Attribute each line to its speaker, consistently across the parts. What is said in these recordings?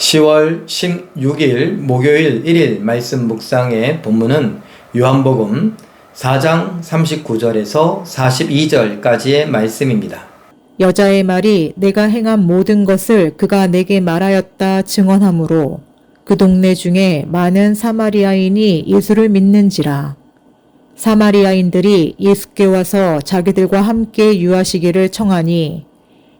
Speaker 1: 10월 16일 목요일 1일 말씀 묵상의 본문은 요한복음 4장 39절에서 42절까지의 말씀입니다.
Speaker 2: 여자의 말이 내가 행한 모든 것을 그가 내게 말하였다 증언하므로 그 동네 중에 많은 사마리아인이 예수를 믿는지라. 사마리아인들이 예수께 와서 자기들과 함께 유하시기를 청하니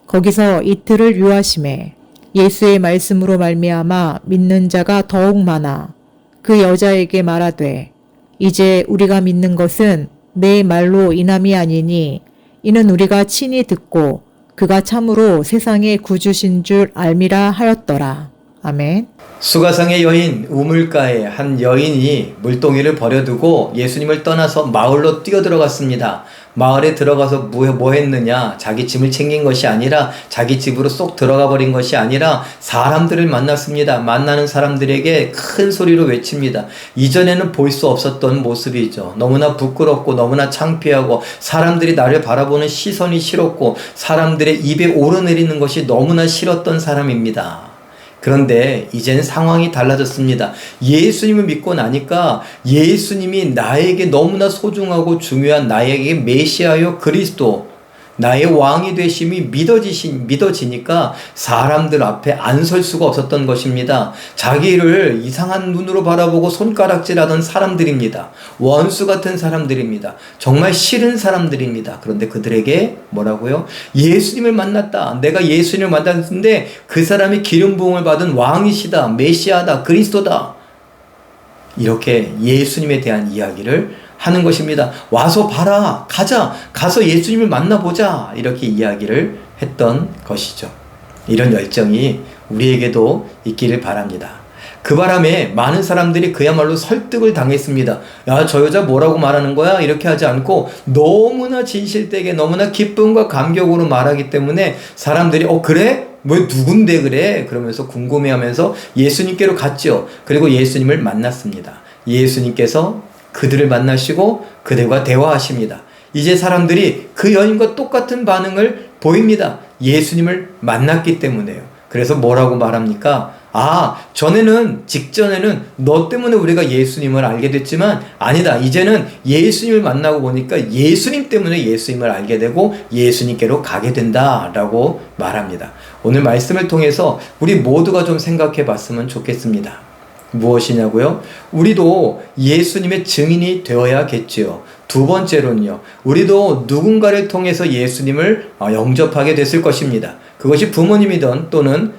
Speaker 2: 거기서 이틀을 유하심에 예수의 말씀으로 말미암아 믿는 자가 더욱 많아 그 여자에게 말하되 이제 우리가 믿는 것은 내 말로 인함이 아니니 이는 우리가 친히 듣고 그가 참으로 세상의 구주신 줄 알미라 하였더라. 아멘.
Speaker 1: 수가성의 여인 우물가에 한 여인이 물동이를 버려두고 예수님을 떠나서 마을로 뛰어들어갔습니다. 마을에 들어가서 뭐 했느냐? 자기 짐을 챙긴 것이 아니라 자기 집으로 쏙 들어가 버린 것이 아니라 사람들을 만났습니다. 만나는 사람들에게 큰 소리로 외칩니다. 이전에는 볼 수 없었던 모습이죠. 너무나 부끄럽고 너무나 창피하고 사람들이 나를 바라보는 시선이 싫었고 사람들의 입에 오르내리는 것이 너무나 싫었던 사람입니다. 그런데 이제는 상황이 달라졌습니다. 예수님을 믿고 나니까 예수님이 나에게 너무나 소중하고 중요한 나에게 메시아요 그리스도 나의 왕이 되심이 믿어지니까 사람들 앞에 안 설 수가 없었던 것입니다. 자기를 이상한 눈으로 바라보고 손가락질하던 사람들입니다. 원수 같은 사람들입니다. 정말 싫은 사람들입니다. 그런데 그들에게 뭐라고요? 예수님을 만났다. 내가 예수님을 만났는데 그 사람이 기름 부음을 받은 왕이시다. 메시아다. 그리스도다. 이렇게 예수님에 대한 이야기를 하는 것입니다. 와서 봐라. 가서 예수님을 만나보자. 이렇게 이야기를 했던 것이죠. 이런 열정이 우리에게도 있기를 바랍니다. 그 바람에 많은 사람들이 그야말로 설득을 당했습니다. 야, 저 여자 뭐라고 말하는 거야? 이렇게 하지 않고 너무나 진실되게 너무나 기쁨과 감격으로 말하기 때문에 사람들이 그래? 뭐 누군데 그래? 그러면서 궁금해하면서 예수님께로 갔죠. 그리고 예수님을 만났습니다. 예수님께서 그들을 만나시고 그들과 대화하십니다. 이제 사람들이 그 여인과 똑같은 반응을 보입니다. 예수님을 만났기 때문에요. 그래서 뭐라고 말합니까? 직전에는 너 때문에 우리가 예수님을 알게 됐지만 아니다. 이제는 예수님을 만나고 보니까 예수님 때문에 예수님을 알게 되고 예수님께로 가게 된다라고 말합니다. 오늘 말씀을 통해서 우리 모두가 좀 생각해 봤으면 좋겠습니다. 무엇이냐고요? 우리도 예수님의 증인이 되어야겠지요. 두 번째로는요, 우리도 누군가를 통해서 예수님을 영접하게 됐을 것입니다. 그것이 부모님이든 또는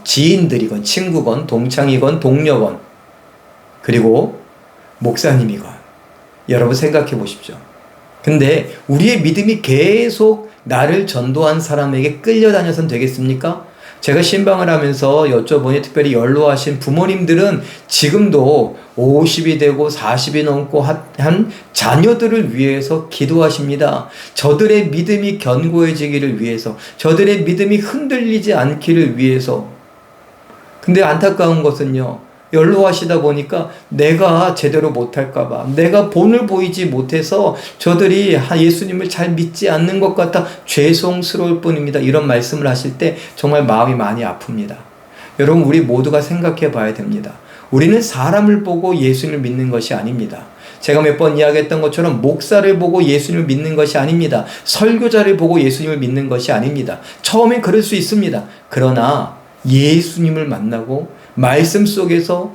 Speaker 1: 지인들이건 친구건 동창이건 동료건 그리고 목사님이건 여러분 생각해 보십시오. 근데 우리의 믿음이 계속 나를 전도한 사람에게 끌려다녀선 되겠습니까? 제가 신방을 하면서 여쭤보니 특별히 연로하신 부모님들은 지금도 50이 되고 40이 넘고 한 자녀들을 위해서 기도하십니다. 저들의 믿음이 견고해지기를 위해서, 저들의 믿음이 흔들리지 않기를 위해서. 근데 안타까운 것은요, 연로하시다 보니까 내가 제대로 못할까봐, 내가 본을 보이지 못해서 저들이 예수님을 잘 믿지 않는 것 같아 죄송스러울 뿐입니다. 이런 말씀을 하실 때 정말 마음이 많이 아픕니다. 여러분, 우리 모두가 생각해 봐야 됩니다. 우리는 사람을 보고 예수님을 믿는 것이 아닙니다. 제가 몇 번 이야기했던 것처럼 목사를 보고 예수님을 믿는 것이 아닙니다. 설교자를 보고 예수님을 믿는 것이 아닙니다. 처음엔 그럴 수 있습니다. 그러나 예수님을 만나고 말씀 속에서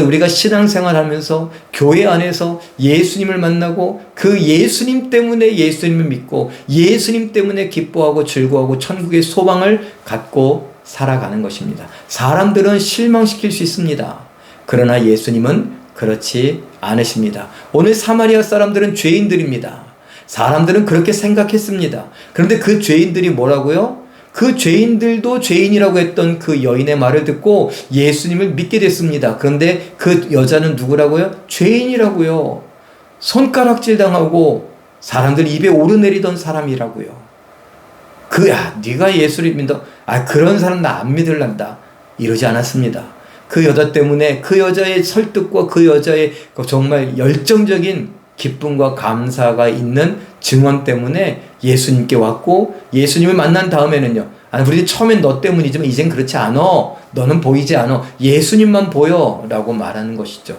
Speaker 1: 우리가 신앙생활하면서 교회 안에서 예수님을 만나고 그 예수님 때문에 예수님을 믿고 예수님 때문에 기뻐하고 즐거워하고 천국의 소망을 갖고 살아가는 것입니다. 사람들은 실망시킬 수 있습니다. 그러나 예수님은 그렇지 않으십니다. 오늘 사마리아 사람들은 죄인들입니다. 사람들은 그렇게 생각했습니다. 그런데 그 죄인들이 뭐라고요? 그 죄인들도 죄인이라고 했던 그 여인의 말을 듣고 예수님을 믿게 됐습니다. 그런데 그 여자는 누구라고요? 죄인이라고요. 손가락질 당하고 사람들 입에 오르내리던 사람이라고요. 네가 예수를 믿어? 그런 사람 나 안 믿을란다. 이러지 않았습니다. 그 여자 때문에 그 여자의 설득과 그 여자의 정말 열정적인 기쁨과 감사가 있는 증언 때문에 예수님께 왔고 예수님을 만난 다음에는요. 아니, 우리 처음엔 너 때문이지만 이젠 그렇지 않아. 너는 보이지 않아. 예수님만 보여. 라고 말하는 것이죠.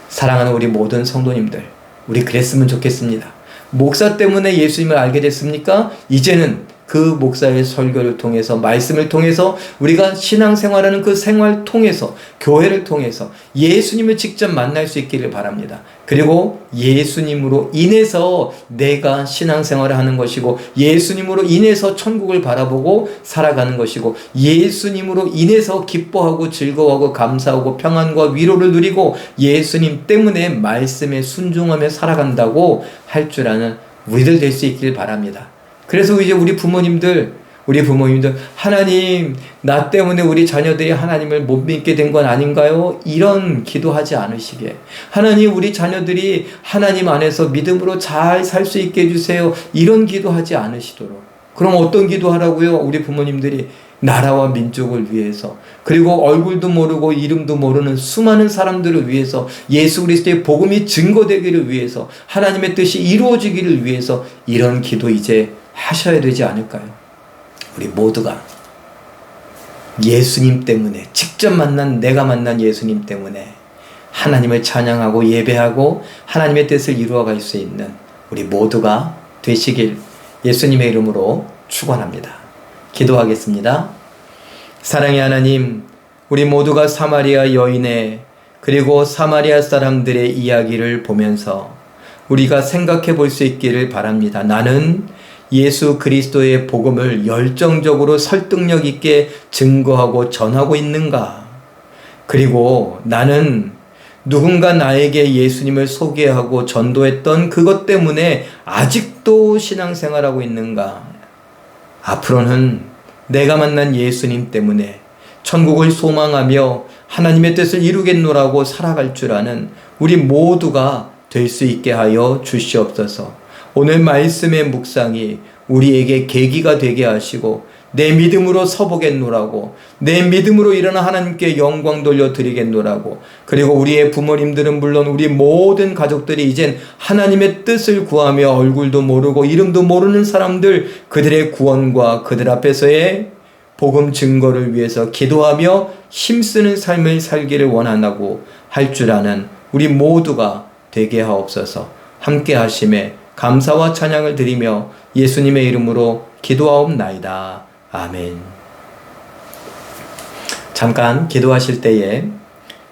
Speaker 1: 사랑하는 우리 모든 성도님들, 우리 그랬으면 좋겠습니다. 목사 때문에 예수님을 알게 됐습니까? 이제는 그 목사의 설교를 통해서, 말씀을 통해서, 우리가 신앙생활하는 그 생활 통해서, 교회를 통해서 예수님을 직접 만날 수 있기를 바랍니다. 그리고 예수님으로 인해서 내가 신앙생활을 하는 것이고, 예수님으로 인해서 천국을 바라보고 살아가는 것이고, 예수님으로 인해서 기뻐하고 즐거워하고 감사하고 평안과 위로를 누리고 예수님 때문에 말씀에 순종하며 살아간다고 할 줄 아는 우리들 될 수 있기를 바랍니다. 그래서 이제 우리 부모님들, 하나님, 나 때문에 우리 자녀들이 하나님을 못 믿게 된 건 아닌가요? 이런 기도하지 않으시게. 하나님, 우리 자녀들이 하나님 안에서 믿음으로 잘 살 수 있게 해주세요. 이런 기도하지 않으시도록. 그럼 어떤 기도하라고요? 우리 부모님들이 나라와 민족을 위해서, 그리고 얼굴도 모르고 이름도 모르는 수많은 사람들을 위해서, 예수 그리스도의 복음이 증거되기를 위해서, 하나님의 뜻이 이루어지기를 위해서 이런 기도 이제 하셔야 되지 않을까요? 우리 모두가 예수님 때문에, 직접 내가 만난 예수님 때문에 하나님을 찬양하고 예배하고 하나님의 뜻을 이루어갈 수 있는 우리 모두가 되시길 예수님의 이름으로 축원합니다. 기도하겠습니다. 사랑의 하나님, 우리 모두가 사마리아 여인의, 그리고 사마리아 사람들의 이야기를 보면서 우리가 생각해 볼 수 있기를 바랍니다. 나는 예수 그리스도의 복음을 열정적으로 설득력 있게 증거하고 전하고 있는가? 그리고 나는 누군가 나에게 예수님을 소개하고 전도했던 그것 때문에 아직도 신앙생활하고 있는가? 앞으로는 내가 만난 예수님 때문에 천국을 소망하며 하나님의 뜻을 이루겠노라고 살아갈 줄 아는 우리 모두가 될 수 있게 하여 주시옵소서. 오늘 말씀의 묵상이 우리에게 계기가 되게 하시고, 내 믿음으로 서보겠노라고, 내 믿음으로 일어나 하나님께 영광 돌려드리겠노라고, 그리고 우리의 부모님들은 물론 우리 모든 가족들이 이젠 하나님의 뜻을 구하며 얼굴도 모르고 이름도 모르는 사람들, 그들의 구원과 그들 앞에서의 복음 증거를 위해서 기도하며 힘쓰는 삶을 살기를 원한다고 할 줄 아는 우리 모두가 되게 하옵소서. 함께 하심에 감사와 찬양을 드리며 예수님의 이름으로 기도하옵나이다. 아멘. 잠깐 기도하실 때에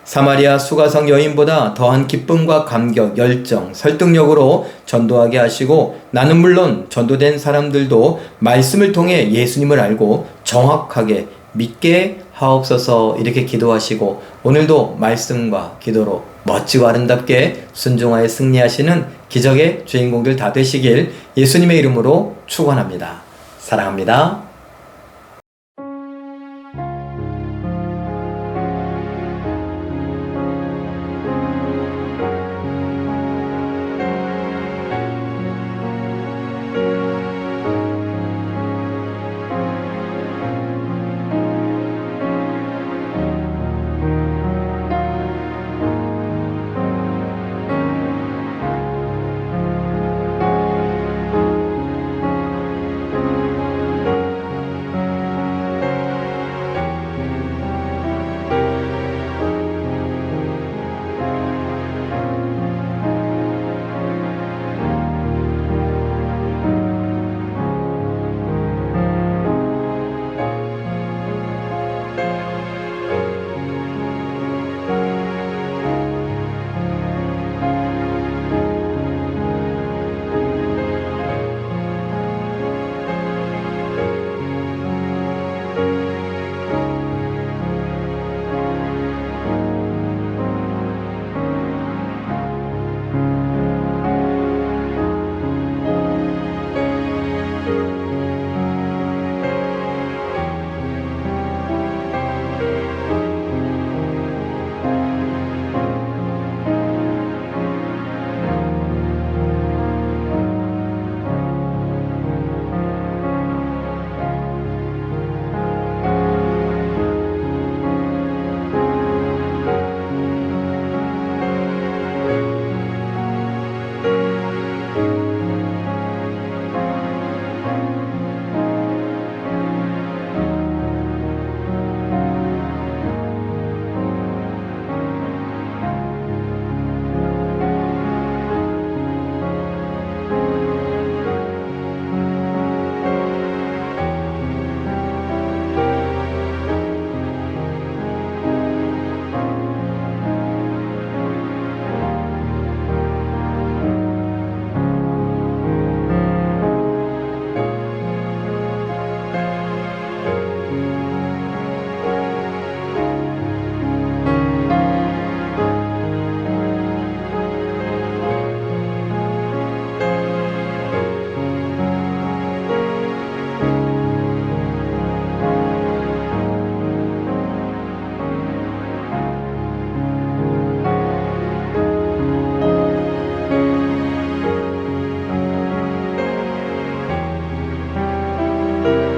Speaker 1: 사마리아 수가성 여인보다 더한 기쁨과 감격, 열정, 설득력으로 전도하게 하시고, 나는 물론 전도된 사람들도 말씀을 통해 예수님을 알고 정확하게 믿게 하옵소서. 이렇게 기도하시고 오늘도 말씀과 기도로 멋지고 아름답게 순종하여 승리하시는 기적의 주인공들 다 되시길 예수님의 이름으로 축원합니다. 사랑합니다. 감사합니다.